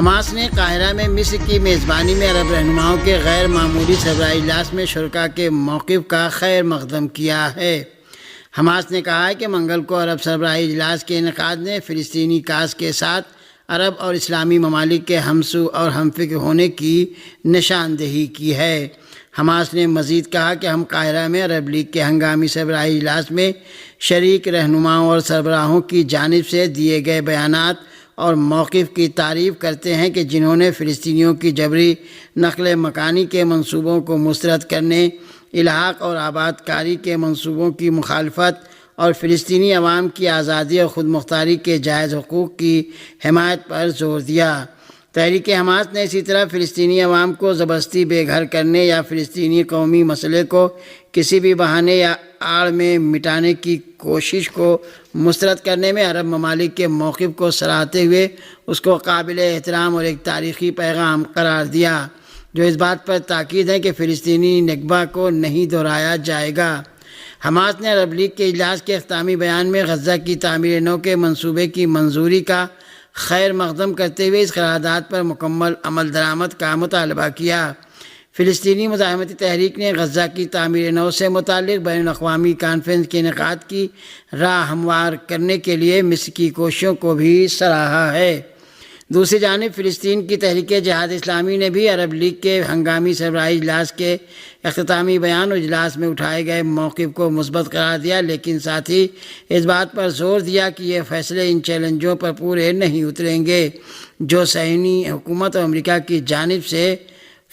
Hamas نے قاہرہ میں مصر کی میزبانی میں عرب رہنماؤں کے غیر معمولی سربراہی اجلاس میں شرکاء کے موقف کا خیر مقدم کیا ہے۔ حماس نے کہا ہے کہ منگل کو عرب سربراہی اجلاس کے انعقاد نے فلسطینی کاز کے ساتھ عرب اور اسلامی ممالک کے ہمسو اور ہم فکر ہونے کی نشاندہی کی ہے۔ حماس نے مزید کہا کہ ہم قاہرہ میں عرب لیگ کے ہنگامی سربراہی اجلاس میں شریک رہنماؤں اور سربراہوں کی جانب سے دیے گئے بیانات اور موقف کی تعریف کرتے ہیں کہ جنہوں نے فلسطینیوں کی جبری نقل مکانی کے منصوبوں کو مسترد کرنے، الحاق اور آباد کاری کے منصوبوں کی مخالفت اور فلسطینی عوام کی آزادی اور خود مختاری کے جائز حقوق کی حمایت پر زور دیا۔ تحریک حماس نے اسی طرح فلسطینی عوام کو زبردستی بے گھر کرنے یا فلسطینی قومی مسئلے کو کسی بھی بہانے یا آڑ میں مٹانے کی کوشش کو مسترد کرنے میں عرب ممالک کے موقف کو سراہتے ہوئے اس کو قابل احترام اور ایک تاریخی پیغام قرار دیا، جو اس بات پر تاکید ہے کہ فلسطینی نکبہ کو نہیں دہرایا جائے گا۔ حماس نے عرب لیگ کے اجلاس کے اختتامی بیان میں غزہ کی تعمیر نو کے منصوبے کی منظوری کا خیر مقدم کرتے ہوئے اس قرارداد پر مکمل عمل درآمد کا مطالبہ کیا۔ فلسطینی مزاحمتی تحریک نے غزہ کی تعمیر نو سے متعلق بین الاقوامی کانفرنس کے انعقاد کی راہ ہموار کرنے کے لیے مصر کی کوششوں کو بھی سراہا ہے۔ دوسری جانب فلسطین کی تحریک جہاد اسلامی نے بھی عرب لیگ کے ہنگامی سربراہی اجلاس کے اختتامی بیان اور اجلاس میں اٹھائے گئے موقف کو مثبت قرار دیا، لیکن ساتھ ہی اس بات پر زور دیا کہ یہ فیصلے ان چیلنجوں پر پورے نہیں اتریں گے جو صہیونی حکومت اور امریکہ کی جانب سے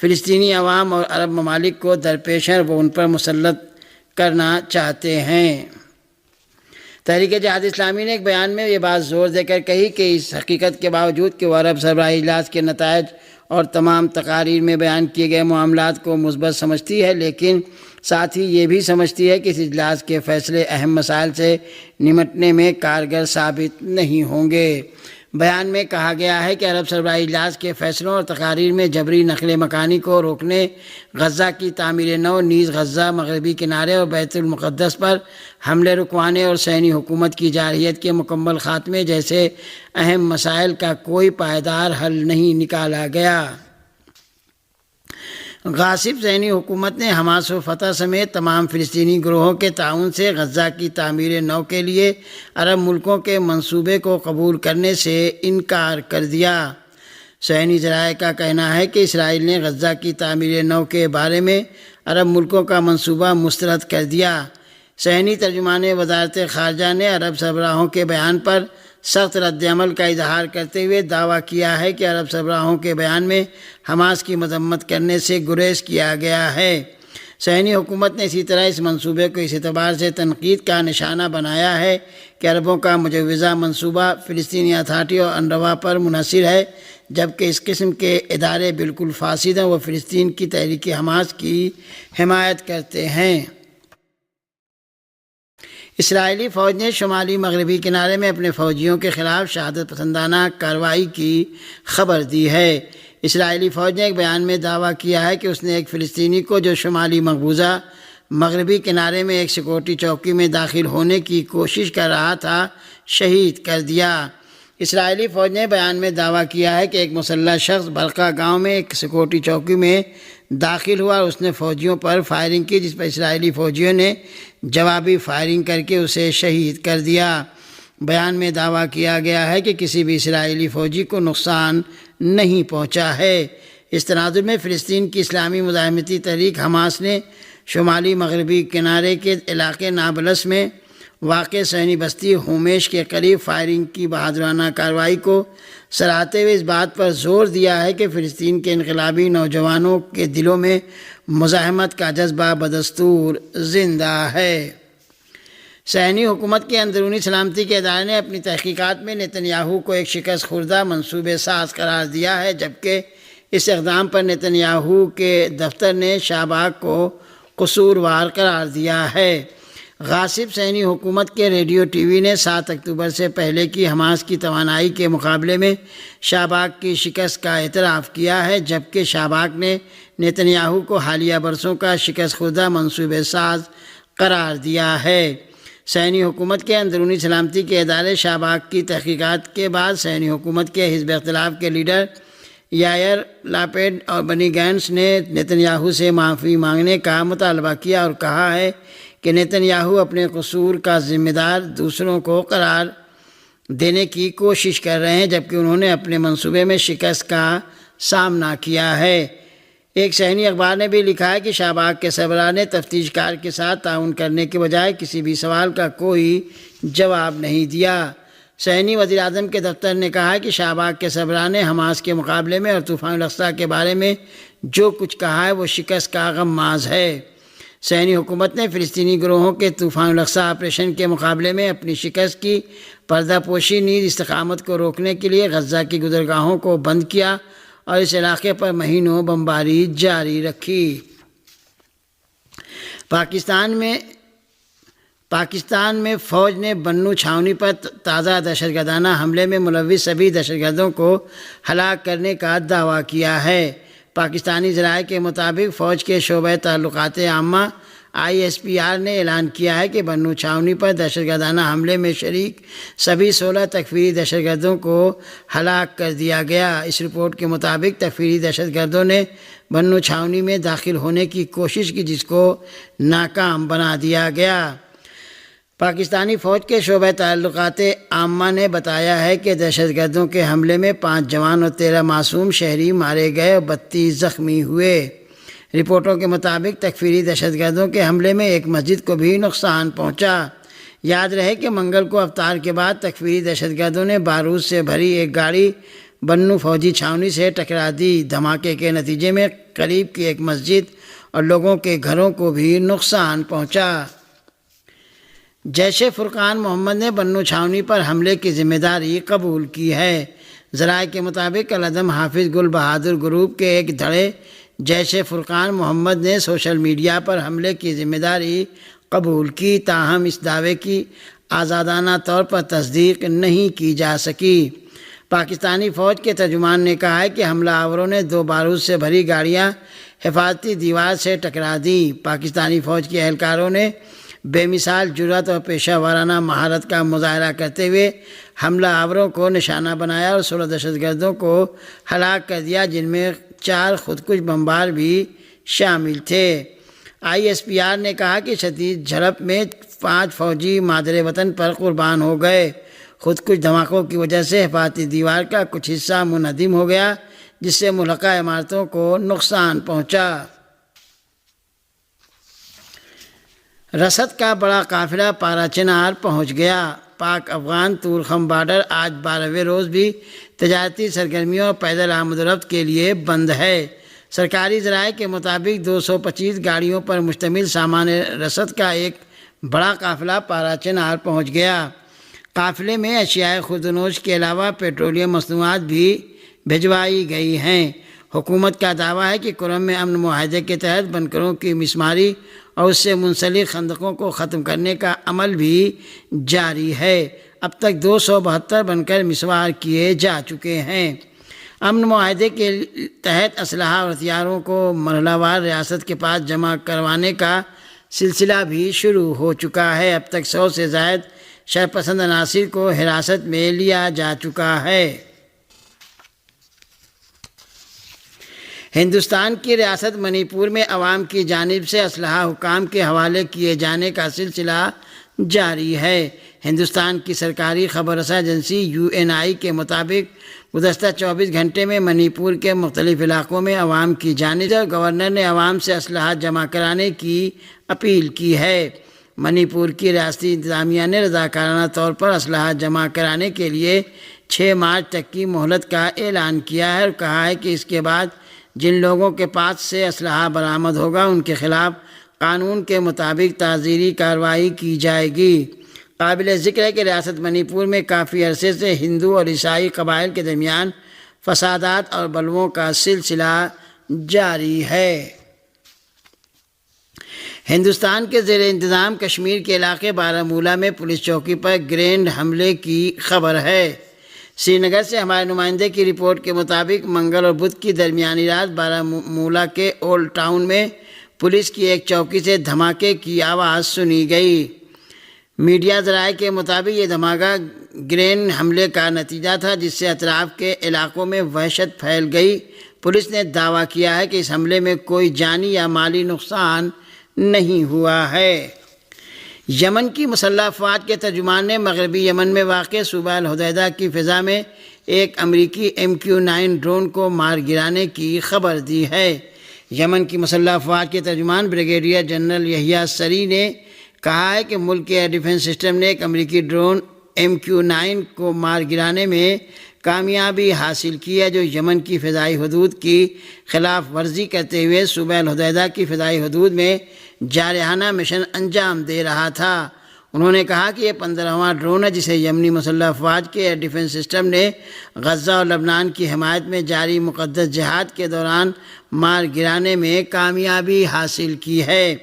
فلسطینی عوام اور عرب ممالک کو درپیش ہیں، وہ ان پر مسلط کرنا چاہتے ہیں۔ تحریک جہاد اسلامی نے ایک بیان میں یہ بات زور دے کر کہی کہ اس حقیقت کے باوجود کہ وہ عرب سربراہی اجلاس کے نتائج اور تمام تقاریر میں بیان کیے گئے معاملات کو مثبت سمجھتی ہے، لیکن ساتھ ہی یہ بھی سمجھتی ہے کہ اس اجلاس کے فیصلے اہم مسائل سے نمٹنے میں کارگر ثابت نہیں ہوں گے۔ بیان میں کہا گیا ہے کہ عرب سربراہی اجلاس کے فیصلوں اور تقاریر میں جبری نقل مکانی کو روکنے، غزہ کی تعمیر نو، نیز غزہ مغربی کنارے اور بیت المقدس پر حملے رکوانے اور صہیونی حکومت کی جارحیت کے مکمل خاتمے جیسے اہم مسائل کا کوئی پائیدار حل نہیں نکالا گیا۔ غاصب صہیونی حکومت نے حماس و فتح سمیت تمام فلسطینی گروہوں کے تعاون سے غزہ کی تعمیر نو کے لیے عرب ملکوں کے منصوبے کو قبول کرنے سے انکار کر دیا۔ صہیونی ذرائع کا کہنا ہے کہ اسرائیل نے غزہ کی تعمیر نو کے بارے میں عرب ملکوں کا منصوبہ مسترد کر دیا۔ صہیونی ترجمان وزارت خارجہ نے عرب سربراہوں کے بیان پر سخت رد عمل کا اظہار کرتے ہوئے دعویٰ کیا ہے کہ عرب سربراہوں کے بیان میں حماس کی مذمت کرنے سے گریز کیا گیا ہے۔ صہیونی حکومت نے اسی طرح اس منصوبے کو اس اعتبار سے تنقید کا نشانہ بنایا ہے کہ عربوں کا مجوزہ منصوبہ فلسطینی اتھارٹی اور انروا پر منحصر ہے، جبکہ اس قسم کے ادارے بالکل فاسد ہیں، وہ فلسطین کی تحریک حماس کی حمایت کرتے ہیں۔ اسرائیلی فوج نے شمالی مغربی کنارے میں اپنے فوجیوں کے خلاف شہادت پسندانہ کارروائی کی خبر دی ہے۔ اسرائیلی فوج نے ایک بیان میں دعویٰ کیا ہے کہ اس نے ایک فلسطینی کو جو شمالی مقبوضہ مغربی کنارے میں ایک سیکورٹی چوکی میں داخل ہونے کی کوشش کر رہا تھا، شہید کر دیا۔ اسرائیلی فوج نے بیان میں دعویٰ کیا ہے کہ ایک مسلح شخص برقہ گاؤں میں ایک سیکورٹی چوکی میں داخل ہوا اور اس نے فوجیوں پر فائرنگ کی، جس پر اسرائیلی فوجیوں نے جوابی فائرنگ کر کے اسے شہید کر دیا۔ بیان میں دعویٰ کیا گیا ہے کہ کسی بھی اسرائیلی فوجی کو نقصان نہیں پہنچا ہے۔ اس تناظر میں فلسطین کی اسلامی مزاحمتی تحریک حماس نے شمالی مغربی کنارے کے علاقے نابلس میں واقع صہیونی بستی ہومیش کے قریب فائرنگ کی بہادرانہ کارروائی کو سراہتے ہوئے اس بات پر زور دیا ہے کہ فلسطین کے انقلابی نوجوانوں کے دلوں میں مزاحمت کا جذبہ بدستور زندہ ہے۔ صہیونی حکومت کے اندرونی سلامتی کے ادارے نے اپنی تحقیقات میں نتن یاہو کو ایک شکست خوردہ منصوبے ساز قرار دیا ہے، جبکہ اس اقدام پر نتن یاہو کے دفتر نے شاباک کو قصوروار قرار دیا ہے۔ غاصب صہیونی حکومت کے ریڈیو ٹی وی نے 7 اکتوبر سے پہلے کی حماس کی توانائی کے مقابلے میں شاباک کی شکست کا اعتراف کیا ہے، جبکہ شاباک نے نتن یاہو کو حالیہ برسوں کا شکست خوردہ منصوبے ساز قرار دیا ہے۔ صہیونی حکومت کے اندرونی سلامتی کے ادارے شاباک کی تحقیقات کے بعد صہیونی حکومت کے حزب اختلاف کے لیڈر یائر لاپیڈ اور بنی گینٹس نے نیتن یاہو سے معافی مانگنے کا مطالبہ کیا اور کہا ہے کہ نیتن یاہو اپنے قصور کا ذمہ دار دوسروں کو قرار دینے کی کوشش کر رہے ہیں، جبکہ انہوں نے اپنے منصوبے میں شکست کا سامنا کیا ہے۔ ایک صہیونی اخبار نے بھی لکھا ہے کہ شاہ باغ کے سربراہ نے تفتیش کار کے ساتھ تعاون کرنے کے بجائے کسی بھی سوال کا کوئی جواب نہیں دیا۔ صہیونی وزیر اعظم کے دفتر نے کہا کہ شاہ باغ کے سربراہ نے حماس کے مقابلے میں اور طوفان الاقصی کے بارے میں جو کچھ کہا ہے وہ شکست کا غماز ہے۔ صہیونی حکومت نے فلسطینی گروہوں کے طوفان الاقصی آپریشن کے مقابلے میں اپنی شکست کی پردہ پوشی نیز استقامت کو روکنے کے لیے غزہ کی گزرگاہوں کو بند کیا اور اس علاقے پر مہینوں بمباری جاری رکھی۔ پاکستان میں فوج نے بنو چھاونی پر تازہ دہشت گردانہ حملے میں ملوث سبھی دہشت گردوں کو ہلاک کرنے کا دعویٰ کیا ہے۔ پاکستانی ذرائع کے مطابق فوج کے شعبہ تعلقات عامہ ISPR نے اعلان کیا ہے کہ بنو چھاونی پر دہشت گردانہ حملے میں شریک سبھی 16 تکفیری دہشت گردوں کو ہلاک کر دیا گیا۔ اس رپورٹ کے مطابق تکفیری دہشت گردوں نے بنو چھاونی میں داخل ہونے کی کوشش کی، جس کو ناکام بنا دیا گیا۔ پاکستانی فوج کے شعبہ تعلقات عامہ نے بتایا ہے کہ دہشت گردوں کے حملے میں 5 جوان اور 13 معصوم شہری مارے گئے اور 32 زخمی ہوئے۔ رپورٹوں کے مطابق تکفیری دہشت گردوں کے حملے میں ایک مسجد کو بھی نقصان پہنچا۔ یاد رہے کہ منگل کو افطار کے بعد تکفیری دہشت گردوں نے بارود سے بھری ایک گاڑی بنو فوجی چھاونی سے ٹکرا دی۔ دھماکے کے نتیجے میں قریب کی ایک مسجد اور لوگوں کے گھروں کو بھی نقصان پہنچا۔ جیش فرقان محمد نے بنو چھاونی پر حملے کی ذمہ داری قبول کی ہے۔ ذرائع کے مطابق العدم حافظ گل بہادر گروپ کے ایک دھڑے جیش فرقان محمد نے سوشل میڈیا پر حملے کی ذمہ داری قبول کی، تاہم اس دعوے کی آزادانہ طور پر تصدیق نہیں کی جا سکی۔ پاکستانی فوج کے ترجمان نے کہا ہے کہ حملہ آوروں نے 2 بارود سے بھری گاڑیاں حفاظتی دیوار سے ٹکرا دیں۔ پاکستانی فوج کے اہلکاروں نے بے مثال جرأت اور پیشہ ورانہ مہارت کا مظاہرہ کرتے ہوئے حملہ آوروں کو نشانہ بنایا اور 16 دہشت گردوں کو ہلاک کر دیا، جن میں 4 خودکش بمبار بھی شامل تھے۔ ISPR نے کہا کہ شدید جھڑپ میں 5 فوجی مادر وطن پر قربان ہو گئے۔ خودکش دھماکوں کی وجہ سے حفاظتی دیوار کا کچھ حصہ منہدم ہو گیا، جس سے ملحقہ عمارتوں کو نقصان پہنچا۔ رسد کا بڑا قافلہ پارا چنار پہنچ گیا۔ پاک افغان طورخم بارڈر آج 12ویں روز بھی تجارتی سرگرمیوں اور پیدل آمد و رفت کے لیے بند ہے۔ سرکاری ذرائع کے مطابق 225 گاڑیوں پر مشتمل سامان رسد کا ایک بڑا قافلہ پارا چنار پہنچ گیا۔ قافلے میں اشیاء خوردنوش کے علاوہ پیٹرولیم مصنوعات بھی بھجوائی گئی ہیں۔ حکومت کا دعویٰ ہے کہ کرم میں امن معاہدے کے تحت بنکروں کی مسماری اور اس سے منسلک خندقوں کو ختم کرنے کا عمل بھی جاری ہے۔ اب تک 272 بنکر مسمار کیے جا چکے ہیں۔ امن معاہدے کے تحت اسلحہ اور ہتھیاروں کو مرحلہ وار ریاست کے پاس جمع کروانے کا سلسلہ بھی شروع ہو چکا ہے۔ اب تک 100 سے زائد شرپسند عناصر کو حراست میں لیا جا چکا ہے۔ ہندوستان کی ریاست منی پور میں عوام کی جانب سے اسلحہ حکام کے حوالے کیے جانے کا سلسلہ جاری ہے۔ ہندوستان کی سرکاری خبر رساں ایجنسی UNI کے مطابق گزشتہ 24 گھنٹے میں منی پور کے مختلف علاقوں میں عوام کی جانب سے گورنر نے عوام سے اسلحہ جمع کرانے کی اپیل کی ہے۔ منی پور کی ریاستی انتظامیہ نے رضاکارانہ طور پر اسلحہ جمع کرانے کے لیے 6 مارچ تک کی مہلت کا اعلان کیا ہے اور کہا ہے کہ اس کے بعد جن لوگوں کے پاس سے اسلحہ برآمد ہوگا ان کے خلاف قانون کے مطابق تعزیری کارروائی کی جائے گی۔ قابل ذکر ہے کہ ریاست منی پور میں کافی عرصے سے ہندو اور عیسائی قبائل کے درمیان فسادات اور بلووں کا سلسلہ جاری ہے۔ ہندوستان کے زیر انتظام کشمیر کے علاقے بارہمولہ میں پولیس چوکی پر گرینیڈ حملے کی خبر ہے۔ سری نگر سے ہمارے نمائندے کی رپورٹ کے مطابق منگل اور بدھ کی درمیانی رات بارہمولہ کے اولڈ ٹاؤن میں پولیس کی ایک چوکی سے دھماکے کی آواز سنی گئی۔ میڈیا ذرائع کے مطابق یہ دھماکہ گرین حملے کا نتیجہ تھا جس سے اطراف کے علاقوں میں وحشت پھیل گئی۔ پولیس نے دعویٰ کیا ہے کہ اس حملے میں کوئی جانی یا مالی نقصان نہیں ہوا ہے۔ یمن کی مسلح افواج کے ترجمان نے مغربی یمن میں واقع صوبہ الحدیدہ کی فضا میں ایک امریکی MQ-9 ڈرون کو مار گرانے کی خبر دی ہے۔ یمن کی مسلح افواج کے ترجمان بریگیڈیئر جنرل یحییٰ سری نے کہا ہے کہ ملک کے ایئر ڈیفنس سسٹم نے ایک امریکی ڈرون MQ-9 کو مار گرانے میں کامیابی حاصل کی ہے جو یمن کی فضائی حدود کی خلاف ورزی کرتے ہوئے صوبہ الحدیدہ کی فضائی حدود میں جارحانہ مشن انجام دے رہا تھا۔ انہوں نے کہا کہ یہ 15واں ڈرون ہے جسے یمنی مسلح افواج کے ایئر ڈیفنس سسٹم نے غزہ اور لبنان کی حمایت میں جاری مقدس جہاد کے دوران مار گرانے میں کامیابی حاصل کی ہے۔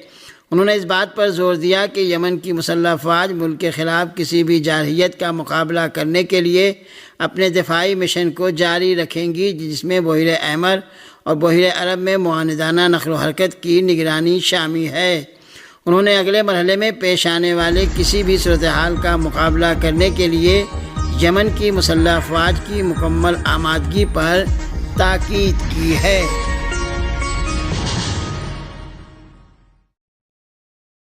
انہوں نے اس بات پر زور دیا کہ یمن کی مسلح افواج ملک کے خلاف کسی بھی جارحیت کا مقابلہ کرنے کے لیے اپنے دفاعی مشن کو جاری رکھیں گی جس میں بحیرہ احمر اور بحیرہ عرب میں معاندانہ نقل و حرکت کی نگرانی شامل ہے۔ انہوں نے اگلے مرحلے میں پیش آنے والے کسی بھی صورتحال کا مقابلہ کرنے کے لیے یمن کی مسلح افواج کی مکمل آمادگی پر تاکید کی ہے۔